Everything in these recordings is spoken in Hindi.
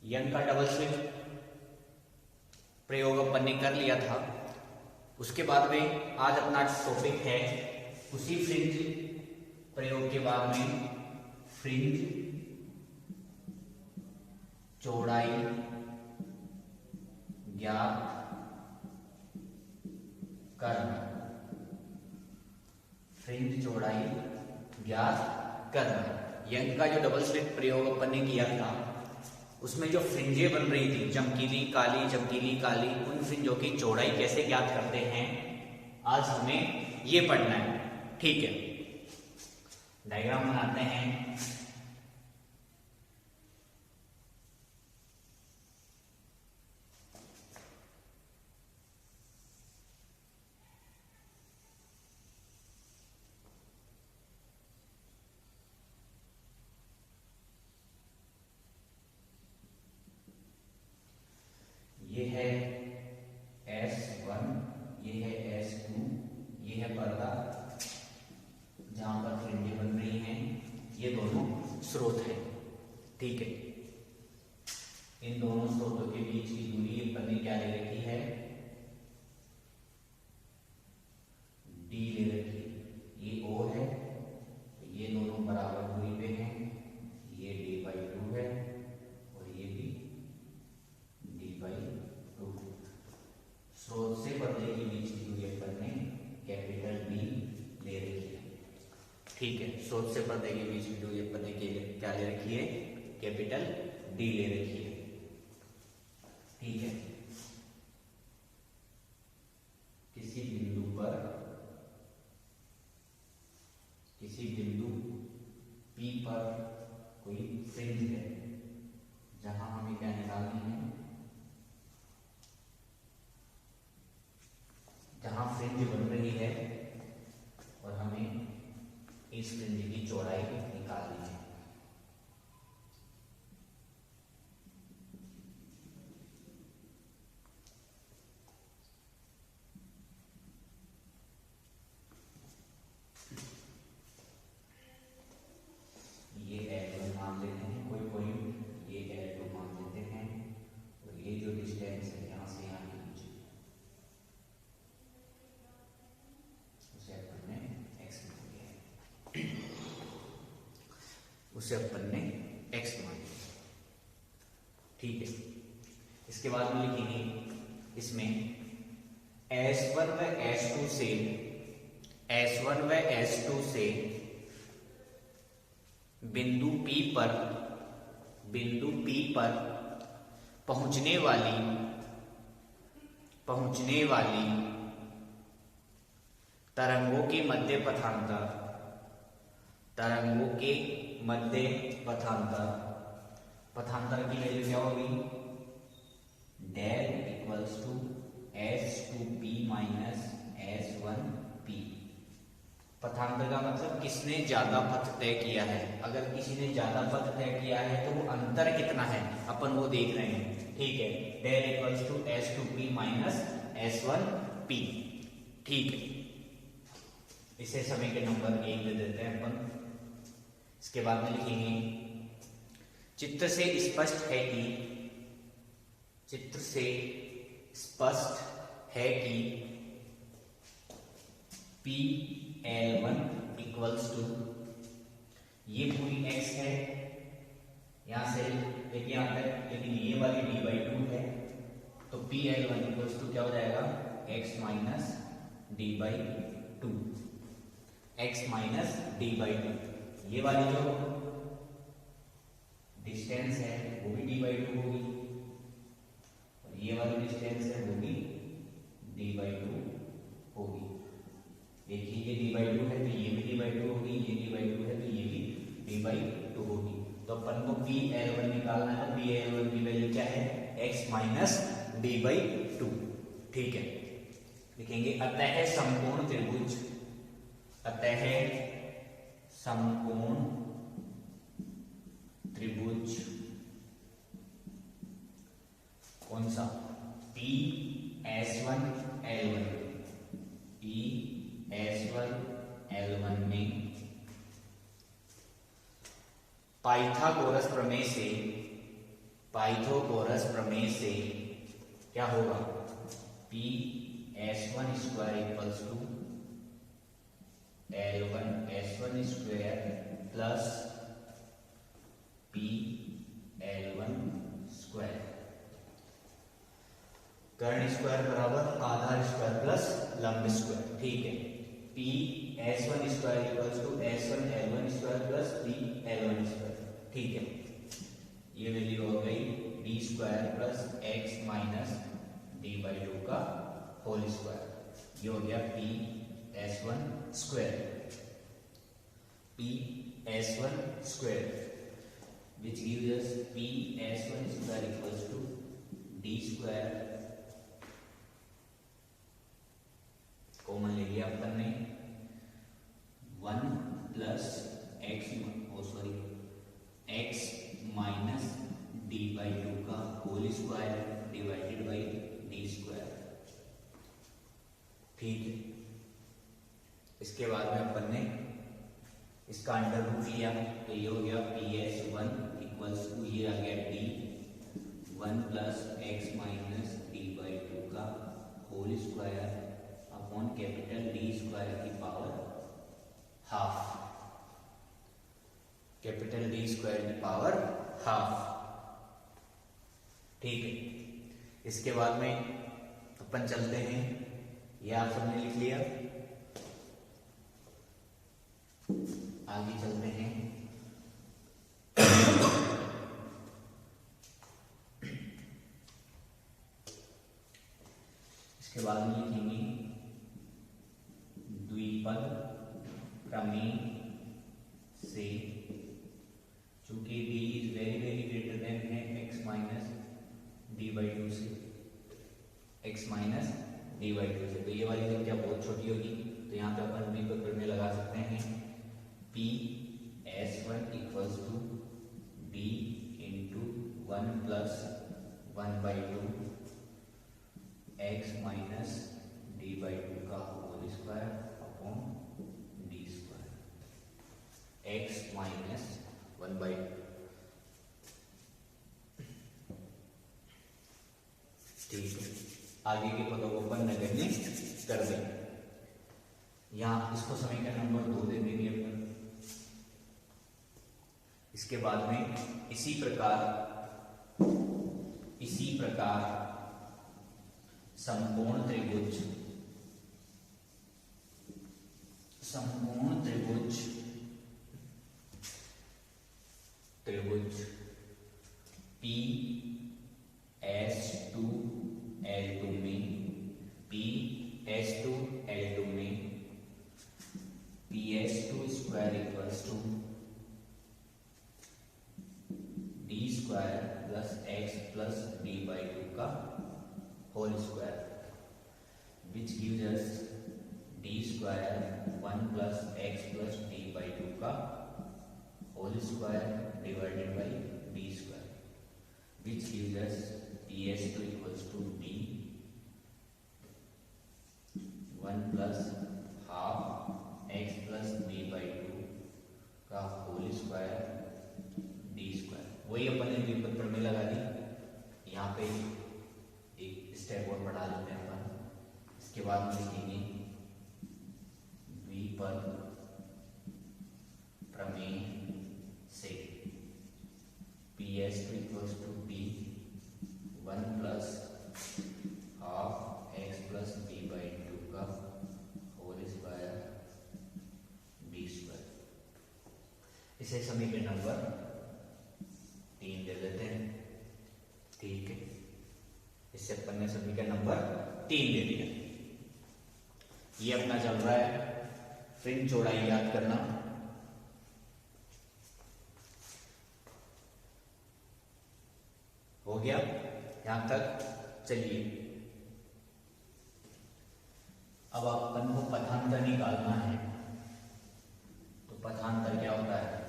यंग का डबल स्लिट प्रयोग अपन ने कर लिया था। उसके बाद में आज अपना टॉपिक है उसी फ्रिंज प्रयोग के बाद में फ्रिंज चौड़ाई ज्ञात करना। फ्रिंज चौड़ाई ज्ञात करना। यंग का जो डबल स्लिट प्रयोग अपन ने किया था उसमें जो फ्रिंजें बन रही थी चमकीली काली, उन फ्रिंजों की चौड़ाई कैसे ज्ञात करते हैं आज हमें ये पढ़ना है। ठीक है, डायग्राम बनाते हैं। ये है S1, ये है S2, ये है पर्दा जहां पर फ्रिंजें बन रही हैं, ये दोनों स्रोत हैं। ठीक है, इन दोनों स्रोतों के बीच की दूरी अपन ने क्या ले रखी है, D ले रखी है। ये O है, ये दोनों बराबर दूरी पे हैं, ये D/2 है और ये भी D/2। स्रोत से पर्दे के बीच की दूरी अपन ने कैपिटल D ले रखी है। ठीक है, स्रोत से पर्दे के बीच की दूरी अपन ने क्या ले रखी है, कैपिटल D ले रखी है। ठीक है, किसी बिंदु P पर कोई फ्रिंज है जहां हमें क्या निकालनी है, जहां फ्रिंज बन रही है और हमें इस फ्रिंज की चौड़ाई निकालनी है। ये L1 मान लेते हैं, कोई पॉइंट ये L2 मान लेते हैं और ये जो डिस्टेंस है यहां से यहां के बीच उसे अपन ने x मान लिया। उसे अपन ने x मान लिया। ठीक है, इसके बाद में लिखेंगे इसमें S1 व S2 से बिंदु P पर पहुंचने वाली तरंगों के मध्य पथांतर की वैल्यू क्या होगी, del equals to S2P minus S1P। पथांतर का मतलब किसने ज्यादा पथ तय किया है। अगर किसी ने ज्यादा पथ तय किया है तो वो अंतर कितना है अपन वो देख रहे हैं। ठीक है, del equals to S2P minus S1P। ठीक है, इसे समय के नंबर 1 दे देते हैं अपन। इसके बाद में लिखेंगे चित्र से स्पष्ट है कि PL1 इक्वल्स टू, ये पूरी x है यहां से लेके यहां तक, लेकिन ये वाली D/2 है तो PL1 इक्वल्स टू क्या हो जाएगा, x minus D/2। x minus D/2। ये वाली जो डिस्टेंस है वो भी D/2 होगी और ये वाली डिस्टेंस है वो भी D/2 होगी। देखिए ये D/2 है तो ये भी D/2 होगी, ये D/2 है तो ये भी D/2 होगी। तो अपन को PL1 निकालना है, PL1 की वैल्यू क्या है, x माइनस D/2। ठीक है, लिखेंगे अतः समकोण त्रिभुज कौन सा, PS1L1 में पाइथागोरस पाइथागोरस प्रमेय से क्या होगा, P S1 square equals to L1 S1 square plus P L1 square, कर्ण स्क्वायर बराबर आधार स्क्वायर प्लस लंब स्क्वायर। ठीक है, P S1 square equals to S1 L1 square plus P L1 square. ठीक है, ये वैल्यू हो गई D square plus x minus D by two का होल स्क्वायर। ये हो गया P S1 square, P S1 square which gives us P S1 square equals to D square, common ले लिया अपन ने, 1 plus x minus D by two का whole square divided by D square. ठीक है, इसके बाद में अपन ने इसका अंडर रूट लिया तो ये हो गया पी S1 इक्वल्स टू, ये आ गया D 1 plus x minus D by two का whole square upon capital D square की power half, capital D square की पावर हाफ। ठीक है, इसके बाद में अपन चलते हैं, ये आप सबने लिख लिया, आगे चलते हैं। इसके बाद में लिखेंगे द्विपद प्रमेय से, चूंकि d is very very greater than है x minus D by to से, x minus D by to से, तो ये वाली संख्या बहुत छोटी होगी, तो यहाँ पे अपन द्विपद प्रमेय लगा सकते हैं, p S1 equals to d into 1 plus 1 by two x minus D by two का whole square upon D square, x minus 1 by, ठीक है, आगे के पदों को अपन नगण्य कर देंगे। यहाँ इसको समीकरण नंबर 2 दे देंगे अपन। इसके बाद में इसी प्रकार समकोण त्रिभुज P S2 L2 में, P S2 L2 में PS2 square equals to D square plus x plus D by two का whole square, which gives us D square 1 plus x plus D by two का whole square divided by D square, which gives us PS2 equals to d 1 plus half x plus D by two का होल स्क्वायर डी स्क्वायर। वही अपन ने द्विपद प्रमेय लगा दी, यहाँ पे एक स्टेप और बढ़ा लेते हैं अपन। इसके बाद में लिखेंगे द्विपद प्रमेय से PS2 equals to d 1 plus half X plus D by two का होल स्क्वायर डी स्क्वायर। इसे समीकरण नंबर 3 दे देते हैं। ठीक है, इससे अपन ने समीकरण नंबर 3 दे दिया। ये अपना चल रहा है फ्रिंज चौड़ाई याद करना। हो गया यहां तक। चलिए अब अपन को पथांतर निकालना है। तो पथांतर क्या होता है,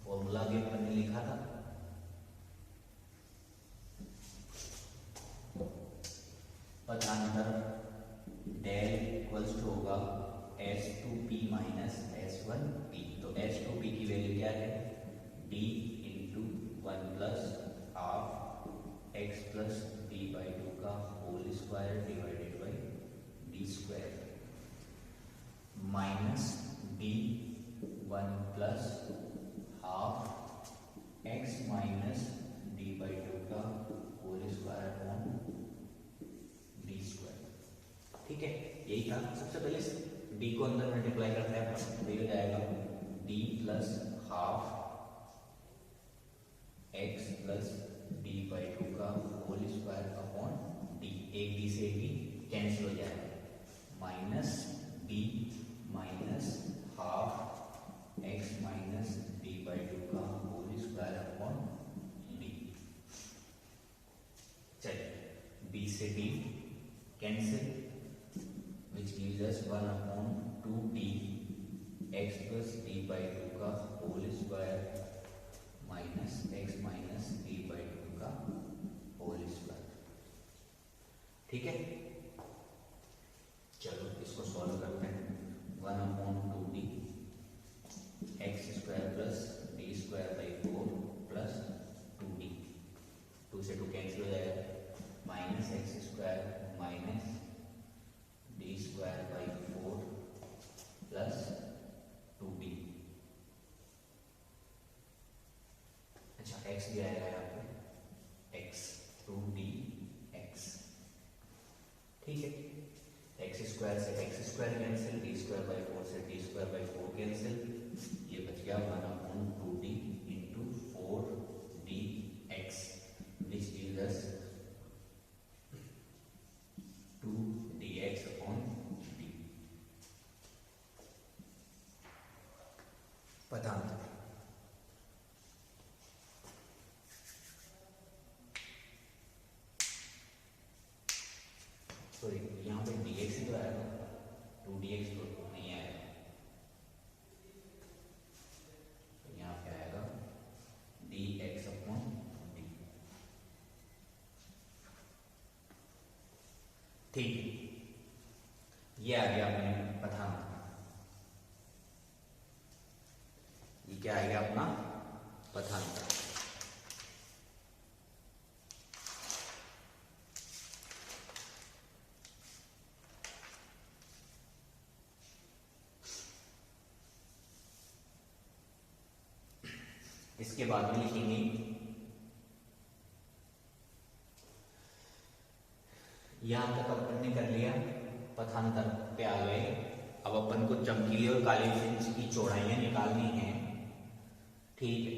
फॉर्मूला भी अपन ने लिखा था। पथांतर डेल इक्वल्स टू होगा S2P माइनस S1P। तो S2P की वैल्यू क्या है, square divided by D square minus D 1 plus half X minus D by 2 का whole square upon D square. ठीक है, यही था। सबसे पहले डी को अंदर मल्टीप्लाई करते हैं अपन, तो ये हो जाएगा D plus half X plus D by 2 का होल स्क्वायर अपॉन डी। एक डी से डी कैंसिल हो जाएगा, minus D minus half X minus D by 2 का होल स्क्वायर अपॉन डी। चलिए बी से D cancel, which gives us 1 upon 2d x plus d by 2 का whole square minus x minus d by 2 का होल स्क्वायर। ठीक है, चलो इसको सॉल्व करते हैं। 1 upon 2d x square plus d square by 4 plus 2d, 2 से 2 कैंसिल हो जाएगा, minus x square minus D square by 4 plus 2d। अच्छा x भी आएगा यहाँ पे, x 2d x। ठीक है, x स्क्वायर से x square cancel, D square by 4 से डी स्क्वायर बाई 4 कैंसिल, ये बच गया 1 upon 2d into 4dx which gives us 2dx upon D. पदांतर सॉरी, यहाँ पे dx ही तो आएगा, 2dx तो नहीं आएगा, तो यहाँ पे आएगा dx अपॉन डी। ठीक है, ये आ गया अपने पदांतर। ये क्या आ गया अपना पदांतर। इसके बाद में लिखेंगे यहां तक अपन ने कर लिया, पदांतर पे आ गए। अब अपन को चमकीली और काली फ्रिंज की चौड़ाइयां निकालनी है। ठीक है,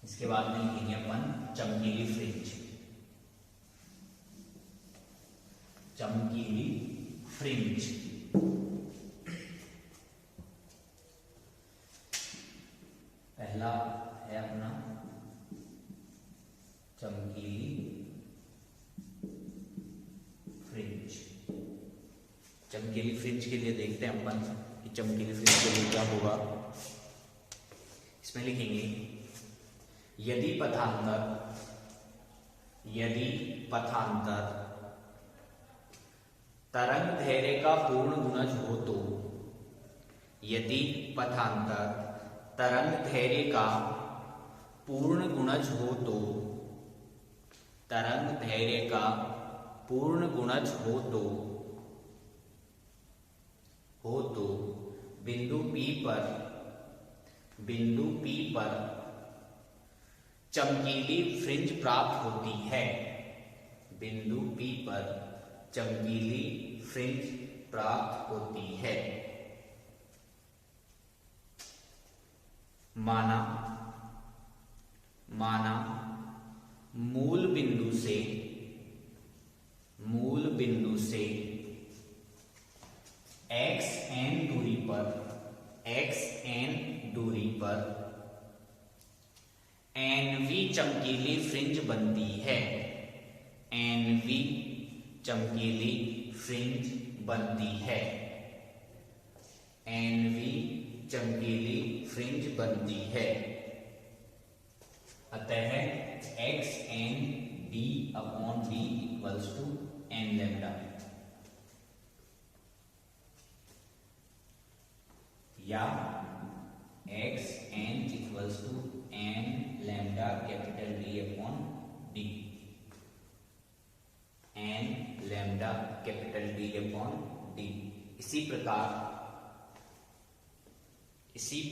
इसके बाद में लिखेंगे अपन चमकीली फ्रिंज। चमकीली फ्रिंज पहला है अपना चमकीली फ्रिंज। चमकीली फ्रिंज के लिए देखते हैं अपन कि चमकीली फ्रिंज के लिए क्या होगा। इसमें लिखेंगे यदि पथांतर तरंग धैर्य का पूर्ण गुणज हो तो, यदि पथांतर तरंग धैर्य का पूर्ण गुणज हो तो, तरंग धैर्य का पूर्ण गुणज हो तो बिंदु P पर चमकीली फ्रिंज प्राप्त होती है। बिंदु P पर चमकीली फ्रिंज प्राप्त होती है। माना मूल बिंदु से xn दूरी पर nv चमकीली फ्रिंज बनती है। nv चमकीली फ्रिंज बनती है। nv चमकीली फ्रिंज बनती है। अतः xn d upon d equals to n lambda, या xn equals to n lambda capital D upon d। n इसी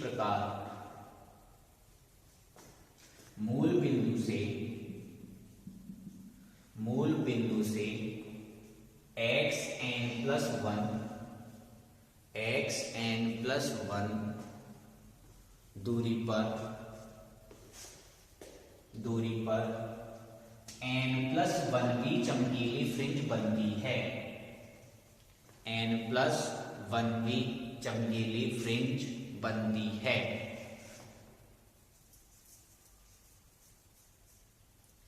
प्रकार मूल बिंदु से xn+1 दूरी पर n+1वीं चमकीली फ्रिंज बनती है। n+1वीं चमकीली फ्रिंज बनती है।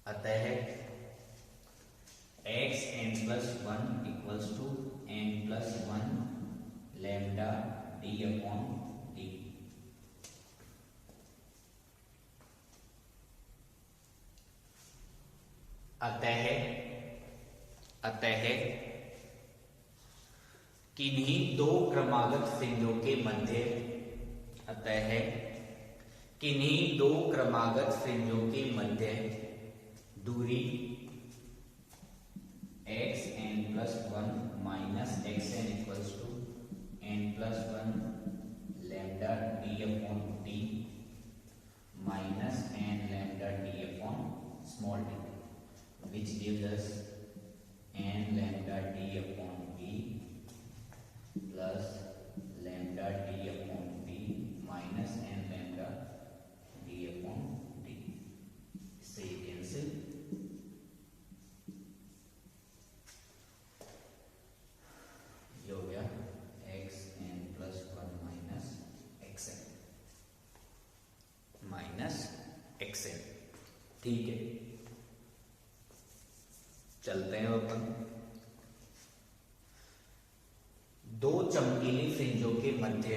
अतः xn+1 = n+1 लैम्डा d/d। अतः किन्हीं दो क्रमागत फ्रिंजों के मध्य दूरी xn+1 - xn = n+1 lambda d/d minus n lambda d/d, which gives us n lambda d/d plus lambda d/d minus n lambda d/d। इससे ये कैंसिल, ये हो गया xn+1 xn। ठीक है, चलते हैं अपन। दो चमकीली फ्रिंजों के मध्य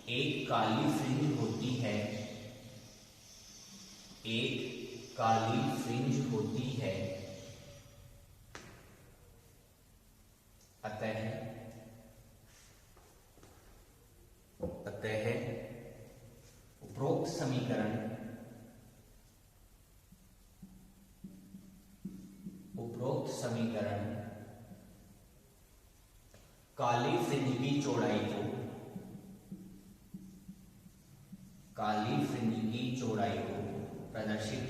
एक काली फ्रिंज होती है। अतः उपरोक्त समीकरण काली फ्रिंज की चौड़ाई को प्रदर्शित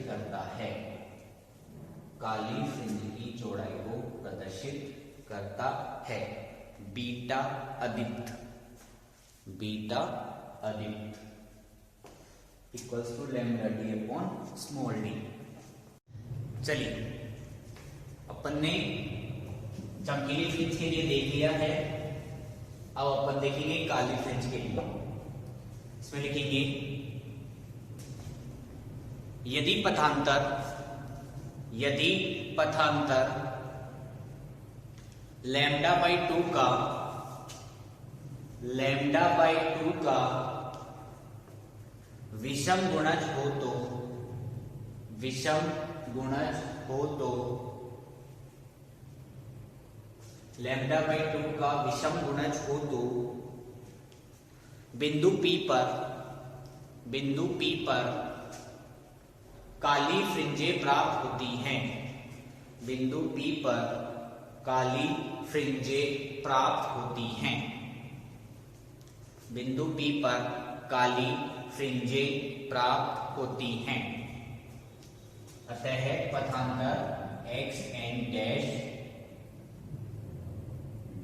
करता है। बीटा अदीप्त इक्वल्स टू लैम्डा d/d। चलिए, अपन ने चमकीली फ्रिंज के लिए देख लिया है। अब अपन देखेंगे काली फ्रिंज के लिए। इसमें लिखेंगे यदि पथांतर λ/2 का विषम गुणज हो तो λ/2 का विषम गुणज हो तो बिंदु P पर काली फ्रिंजें प्राप्त होती हैं। बिंदु P पर काली फ्रिंजें प्राप्त होती हैं। बिंदु P पर काली फ्रिंजें प्राप्त होती हैं। अतः पथांतर xn dash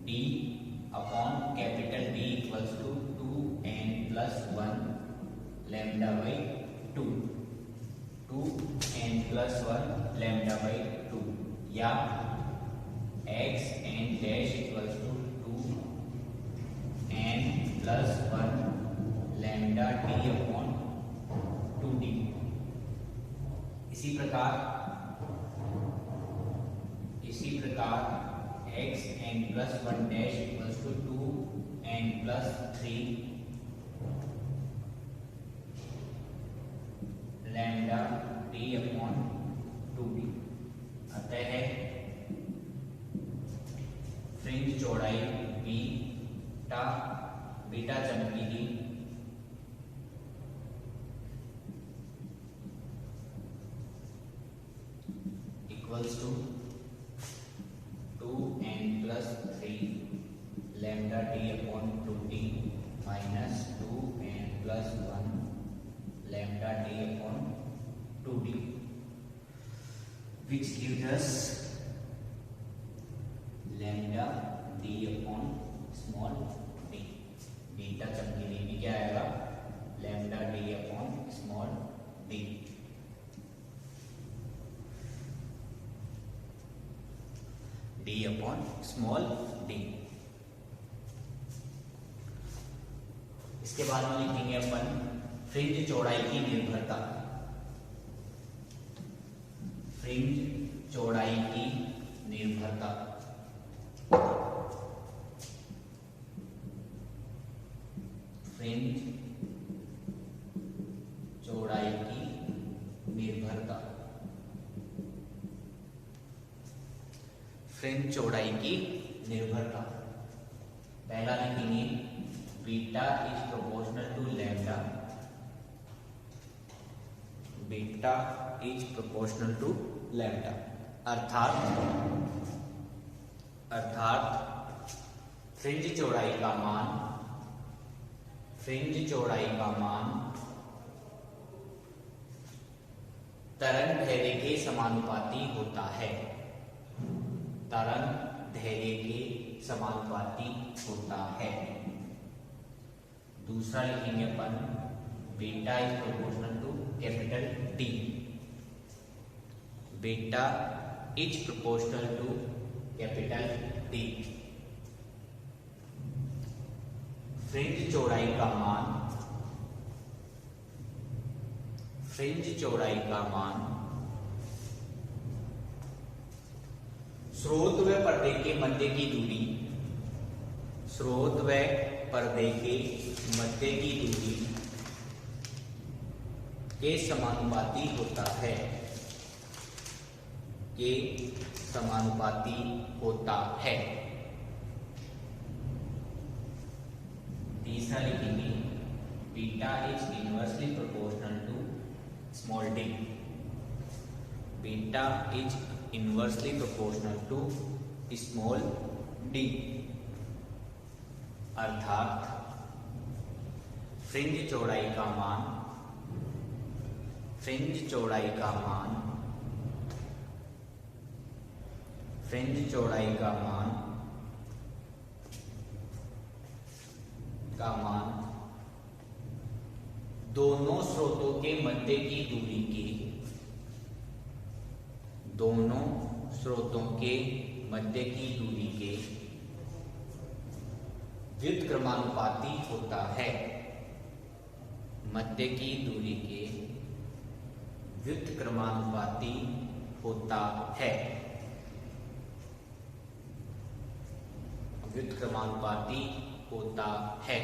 d upon capital D equals to 2n+1 λ/2 2n+1 λ/2 या xn dash equals to 2n+1 lambda d/2d। इसी प्रकार xn+1 dash equals to 2n+3 lambda d/2d। अतः फ्रिंज चौड़ाई बीटा चमकीली equals to 2n+3 lambda D upon 2t minus 2n+1 lambda D upon 2t which gives us lambda D upon small D. Beta चमकीली भी क्या आएगा, lambda D upon small D. D upon small D. इसके बाद में लिखेंगे अपन फ्रिंज चौड़ाई की निर्भरता। फ्रिंज चौड़ाई की निर्भरता। फ्रिंज चौड़ाई की निर्भरता। फ्रिंज चौड़ाई की निर्भरता। पहला लिखेंगे beta is proportional to lambda. Beta is proportional to lambda, अर्थात फ्रिंज चौड़ाई का मान, फ्रिंज चौड़ाई का मान तरंग धैर्य के समानुपाती होता है। तरंग धैर्य के समानुपाती होता है। दूसरा लिखेंगे अपन beta is proportional to capital T. Beta is proportional to capital T. Fringe चौड़ाई का मान, फ्रिंज चौड़ाई का मान स्रोत व पर्दे के मध्य की दूरी, स्रोत व पर्दे के मध्य की दूरी के समानुपाती होता है, के समानुपाती होता है। तीसरा लिखेंगे beta is inversely proportional to small D. Beta is inversely proportional to small D, अर्थात फ्रिंज चौड़ाई का मान, फ्रिंज चौड़ाई का मान, फ्रिंज चौड़ाई का मान दोनों स्रोतों के मध्य की दूरी के, दोनों स्रोतों के मध्य की दूरी के व्युत्क्रमानुपाती होता है। मध्य की दूरी के व्युत्क्रमानुपाती होता है। व्युत्क्रमानुपाती होता है।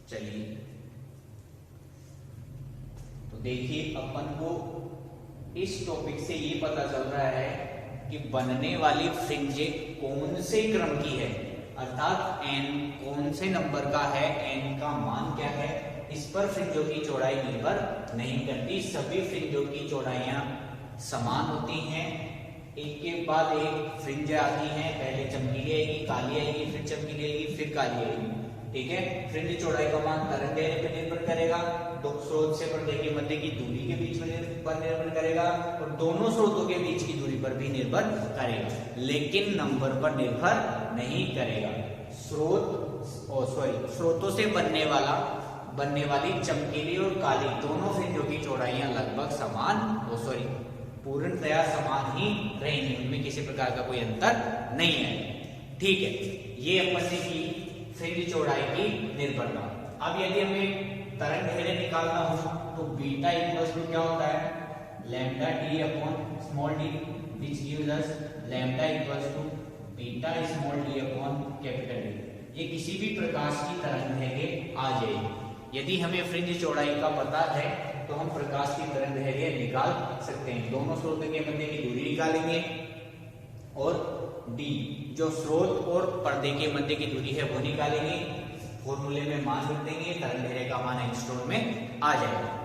चलिए तो देखिए अपन को इस टॉपिक से ये पता चल रहा है कि बनने वाली फ्रिंजें कौन से क्रम की है, अर्थात n कौन से नंबर का है, n का मान क्या है, इस पर फ्रिंजों की चौड़ाई निर्भर नहीं करती। सभी फ्रिंजों की चौड़ाइयां समान होती हैं। एक के बाद एक फ्रिंज आती हैं, पहले चमकीली आएगी, काली आएगी, फिर चमकीली आएगी, फिर काली आएगी। ठीक है, फ्रिंज चौड़ाई का मान तरंग दैर्ध्य पर निर्भर करेगा, दो स्रोत से पर्दे के मध्य की दूरी के बीच में निर्भर करेगा और दोनों स्रोतों के बीच की दूरी पर भी निर्भर करेगा, लेकिन नंबर पर निर्भर नहीं करेगा। स्रोतों से बनने वाली चमकीली और काली दोनों फ्रिंजों की चौड़ाइयां लगभग समान पूर्णतया समान ही रहेंगी, उनमें किसी प्रकार का कोई अंतर नहीं है। ठीक है, ये अपन ने की फ्रिंज चौड़ाई की निर्भरता। अब यदि हमें तरंग दैर्ध्य निकालना हो तो बीटा इक्वल्स टू क्या होता है, lambda D upon small D, which gives us lambda equals to beta small D upon capital D. ये किसी भी प्रकाश की तरंग दैर्ध्य आ जाएगी। यदि हमें फ्रिंज चौड़ाई का पता है तो हम प्रकाश की तरंग दैर्ध्य निकाल सकते हैं। दोनों स्रोतों के मध्य की दूरी निकालेंगे और डी जो स्रोत और पर्दे के मध्य की दूरी है वो निकालेंगे, फॉर्मूले में मान रख देंगे, तरंग दैर्ध्य का मान एंगस्ट्रॉम में आ जाएगा।